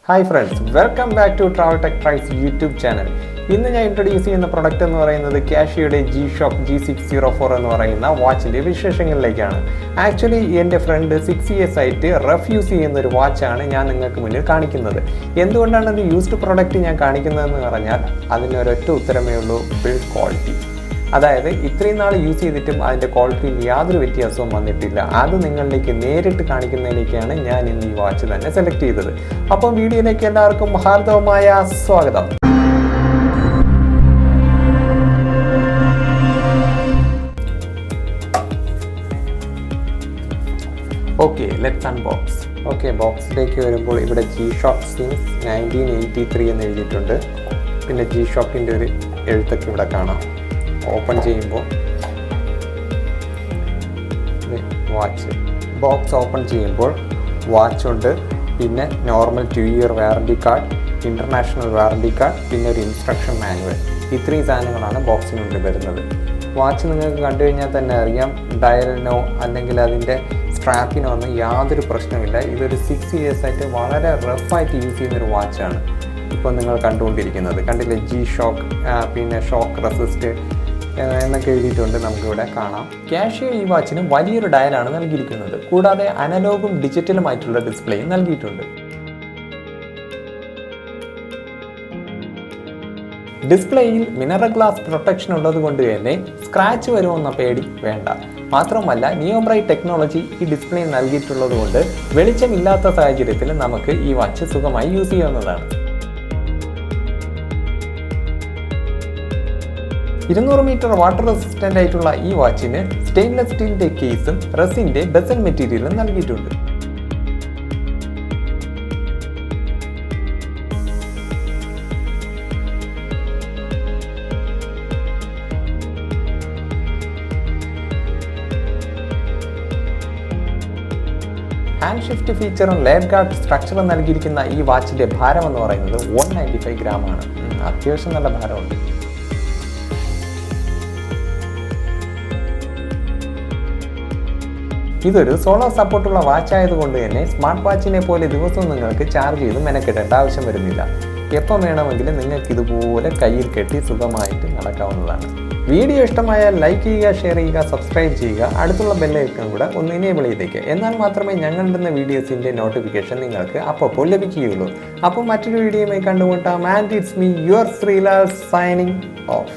Hi friends, welcome back to travel tech tries YouTube channel. ഇന്ന് ഞാൻ introduce ചെയ്യുന്ന product എന്ന് പറയുന്നത് കാഷിയോയുടെ G-Shock G604 എന്ന് പറയുന്ന വാച്ചിൻ്റെ വിശേഷങ്ങളിലേക്കാണ്. ആക്ച്വലി എൻ്റെ ഫ്രണ്ട് 6 years ആയിട്ട് റെഫ്യൂസ് ചെയ്യുന്ന ഒരു വാച്ചാണ് ഞാൻ നിങ്ങൾക്ക് മുന്നിൽ കാണിക്കുന്നത്. എന്തുകൊണ്ടാണ് ഒരു യൂസ്ഡ് പ്രൊഡക്റ്റ് ഞാൻ കാണിക്കുന്നതെന്ന് പറഞ്ഞാൽ അതിനൊരൊറ്റ ഉത്തരമേ ഉള്ളൂ: ബിൽഡ് ക്വാളിറ്റി. അതായത് ഇത്രയും നാൾ യൂസ് ചെയ്തിട്ടും അതിൻ്റെ ക്വാളിറ്റിയിൽ യാതൊരു വ്യത്യാസവും വന്നിട്ടില്ല. അത് നിങ്ങളിലേക്ക് നേരിട്ട് കാണിക്കുന്നതിലേക്കാണ് ഞാൻ ഇന്ന് ഈ വാച്ച് തന്നെ സെലക്ട് ചെയ്തത്. അപ്പം വീഡിയോയിലേക്ക് എല്ലാവർക്കും ഹാർദവമായ സ്വാഗതം. Okay, let's unbox. ഓക്കെ, ബോക്സിലേക്ക് വരുമ്പോൾ ഇവിടെ G-Shock സിൻസ് 1983 എന്ന് എഴുതിയിട്ടുണ്ട്. പിന്നെ G-Shockൻ്റെ ഒരു എഴുത്തൊക്കെ ഇവിടെ കാണാം. ഓപ്പൺ ചെയ്യുമ്പോൾ വാച്ച് ബോക്സ് ഓപ്പൺ ചെയ്യുമ്പോൾ വാച്ചുണ്ട്, പിന്നെ normal 2 year warranty card, international warranty card, പിന്നെ ഒരു ഇൻസ്ട്രക്ഷൻ മാനുവൽ. ഇത്രയും സാധനങ്ങളാണ് ബോക്സിനുള്ളിൽ വരുന്നത്. വാച്ച് നിങ്ങൾക്ക് കണ്ടു കഴിഞ്ഞാൽ തന്നെ അറിയാം, ഡയലിനോ അല്ലെങ്കിൽ അതിൻ്റെ സ്ട്രാപ്പിനോ ഒന്നും യാതൊരു പ്രശ്നമില്ല. ഇതൊരു 6 years ആയിട്ട് വളരെ റഫായിട്ട് യൂസ് ചെയ്യുന്നൊരു വാച്ചാണ് ഇപ്പോൾ നിങ്ങൾ കണ്ടുകൊണ്ടിരിക്കുന്നത്. കണ്ടില്ലേ, G-Shock, പിന്നെ ഷോക്ക് റെസിസ്റ്റ് എന്നൊക്കെ എഴുതിയിട്ടുണ്ട്, നമുക്കിവിടെ കാണാം. കാഷിയോ ഈ വാച്ചിന് വലിയൊരു ഡയലാണ് നൽകിയിരിക്കുന്നത്. കൂടാതെ അനലോഗും ഡിജിറ്റലുമായിട്ടുള്ള ഡിസ്പ്ലേയും നൽകിയിട്ടുണ്ട്. ഡിസ്പ്ലേയിൽ മിനറൽ ഗ്ലാസ് പ്രൊട്ടക്ഷൻ ഉള്ളത് കൊണ്ട് തന്നെ സ്ക്രാച്ച് വരുമെന്ന പേടി വേണ്ട. മാത്രമല്ല, നിയോബ്രൈറ്റ് ടെക്നോളജി ഈ ഡിസ്പ്ലേ നൽകിയിട്ടുള്ളത് കൊണ്ട് വെളിച്ചമില്ലാത്ത സാഹചര്യത്തിൽ നമുക്ക് ഈ വാച്ച് സുഖമായി യൂസ് ചെയ്യാവുന്നതാണ്. 200 meter വാട്ടർ റെസിസ്റ്റൻ്റ് ആയിട്ടുള്ള ഈ വാച്ചിന് സ്റ്റെയിൻലെസ് സ്റ്റീലിൻ്റെ കേസും റെസിൻ്റെ ബെസൽ മെറ്റീരിയലും നൽകിയിട്ടുണ്ട്. ഹാൻഡ് ഷിഫ്റ്റ് ഫീച്ചറും ലെയർ ഗാർഡ് സ്ട്രക്ചറും നൽകിയിരിക്കുന്ന ഈ വാച്ചിൻ്റെ ഭാരം എന്ന് പറയുന്നത് 195 gram ആണ്. അത്യാവശ്യം നല്ല ഭാരമുണ്ട്. ഇതൊരു സോളാർ സപ്പോർട്ടുള്ള വാച്ച് ആയതുകൊണ്ട് തന്നെ സ്മാർട്ട് വാച്ചിനെ പോലെ ദിവസവും നിങ്ങൾക്ക് ചാർജ് ചെയ്ത് മെനക്കെടേണ്ട ആവശ്യം വരുന്നില്ല. എപ്പോൾ വേണമെങ്കിലും നിങ്ങൾക്ക് ഇതുപോലെ കയ്യിൽ കെട്ടി സുഖമായിട്ട് നടക്കാവുന്നതാണ്. വീഡിയോ ഇഷ്ടമായാൽ ലൈക്ക് ചെയ്യുക, ഷെയർ ചെയ്യുക, സബ്സ്ക്രൈബ് ചെയ്യുക. അടുത്തുള്ള ബെല്ലൈക്കൺ കൂടെ ഒന്ന് എനേബിൾ ചെയ്തേക്കുക. എന്നാൽ മാത്രമേ ഞങ്ങളിടുന്ന വീഡിയോസിൻ്റെ നോട്ടിഫിക്കേഷൻ നിങ്ങൾക്ക് അപ്പോൾ ലഭിക്കുകയുള്ളൂ. അപ്പോൾ മറ്റൊരു വീഡിയോയുമായി കണ്ടുമുട്ടാം. And it's me your Sreelal signing off.